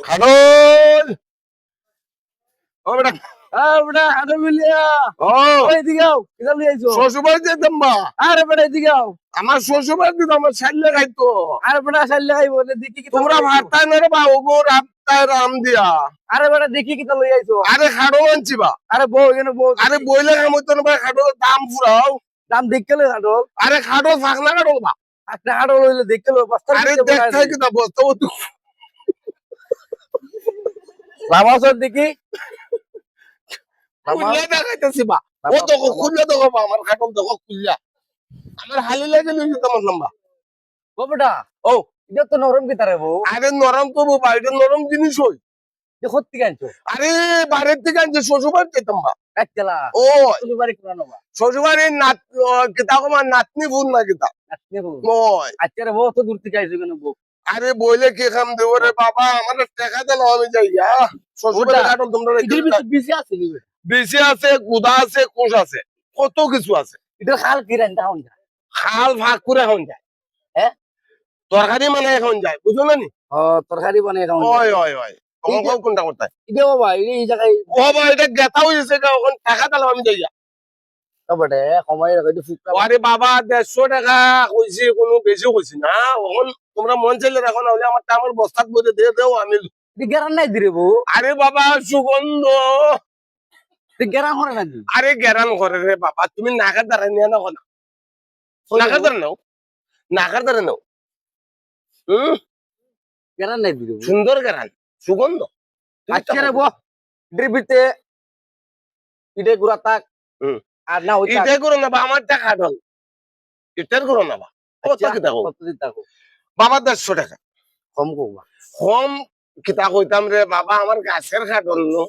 খাটল ও বেটা বেটা হাতে মিলিয়া ও এদিকে আও কিটা লই আইছো শ্বশুরবাড়ি যেতাম বা আরে বেটা এদিকে আও আমার শ্বশুরবাড়ি দিত আমার ছাইলে খাইতো আরে বেটা চাইলে খাইবো দেখি কি তোমরা ভাতটাই না রে বা ওগো রাতটাই রাম দিয়া আরে বেটা দেখি কিটা লই আইছো আরে খাটল আনছি বা আরে বউ এখানে বউ আরে বইলে কামতো না ভাই খাটল দাম ফুরাও দাম দেখকে লই হাটল আরে খাটল ফাঁকনা খাটল বা একটা হাটল হইলে দেখকে লই বস্তা আরে দেখতে কি তা বসতো লামাসর দেখি খুললে দেখাইতেছি বা ও তো খুললে তো বা আমার খাটল দেখো খুললা আমার হালি লাগে নিয়ে তোমার লম্বা ও বেটা ও এটা তো নরম কি তারে বউ আরে নরম তো বা এটা নরম জিনিস হই দেখো থেকে আনছো আরে বাইরের থেকে আনছে শ্বশুরবাড়ি যেতাম বা একলা ও তুমি বাড়ি কোন নবা শ্বশুরবাড়ির নাত কিতা কমার নাতনি ফুল না কিতা আজকে বউ ওই আজকে রে বউ তো দূর থেকে আইছো কেন বউ আরে বইলে কি খাম দেব রে বাবা আমার টাকা দিল আমি যাই শ্বশুরবাড়ি কাটল তোমরা ইদির ভিতর বেশি আছে নি বেশি আছে গুদা আছে কোষ আছে কত কিছু আছে এটা খাল কি রান্না হন যায় খাল ভাগ করে এখন যায় হ্যাঁ তরকারি মানে এখন যায় বুঝলো না নি ও তরকারি বানাই খাওন ওই ওই ওই আমার কোনটা করতে এটা বাবা এই জায়গায় ও বাবা এটা গেতা হয়েছে ওখানে টাকা দিলাম আমি যাই বটে সময় রাখা ফুকটা আরে বাবা 150 টাকা কইছি কোনো বেশি কইছি না এখন তোমরা মন চাইলে রাখো না হলে আমার বস্তাত বইতে দিয়ে দাও আমি গেরান নাই দিরে বউ আরে বাবা সুগন্ধ গেরান করে না দি আরে গেরান করে রে বাবা তুমি নাকের দ্বারা নিয়ে নাও না নাকের দ্বারা নাও নাকের দ্বারা নাও গেরান নাই দিরে সুন্দর গেরান সুগন্ধ আজকে রে বউ ইদির ভিতরে ইডে গুড়া তাক আর না ওই এটাই করো না বা আমার টাকা ঢল এটার করো না বা কত কি দেখো কত দিন থাকো বাবা 150 টাকা কম করবা কম কিতা কইতাম রে বাবা আমার গাছের খাটল নো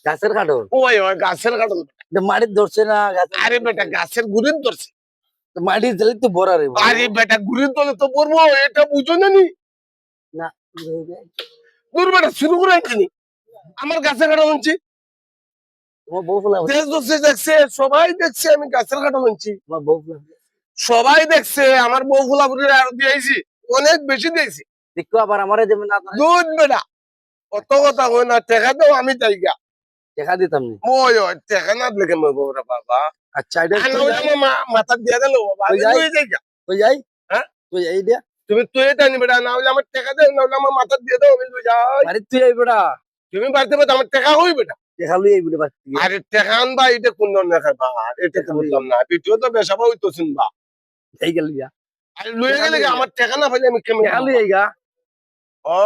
গাছের কাঠর ওই ওই গাছের খাটল মাটির ধরছে না আরে বেটা গাছের গুড়ির ধরছে মাটির দিলে তো বড় রে আরে বেটা গুড়ির তলে তো পড়বো এটা বুঝো না নি না দূর বেটা শুরু করে আনছিনি আমার গাছের কাটা আনছি তোমার বউ ফুলা দেশ দোষে দেখছে সবাই দেখছে আমি গাছের কাটা আনছি তোমার বউ ফুলা সবাই দেখছে আমার বউ ফুলাপুরির আর দিয়েছি অনেক বেশি দিয়েছি দেখো আবার আমারে দেবে না দুধ বেটা অত কথা কই না টাকা দাও আমি জায়গা দেখা দিতাম নি ওই ওই টাকা না দিলে কেমন বউরা বাবা আচ্ছা এটা মাথা দিয়ে দিল বাবা আমি যাই? তুই জায়গা কই যাই হ্যাঁ? কই যাই দিয়া তুমি তুই জানি বেটা না হলে আমার টাকা দাও না হলে আমার মাথা দিয়ে দাও আমি তুই যাই বাড়ি তুই আই বেটা তুমি বাড়িতে বেটা আমার টাকা হই বেটা দেখা লই আই বলে বাড়ি আরে টাকা আনবা এটা কোন ধরনের খাইবা আর এটা তো বুঝলাম না ভিডিও তো বেসাবা হইতো শুনবা যাই গেল গিয়া আরে লয়ে গেলে কি আমার টাকা না পাইলে আমি কেমন দেখা লই আই গা ও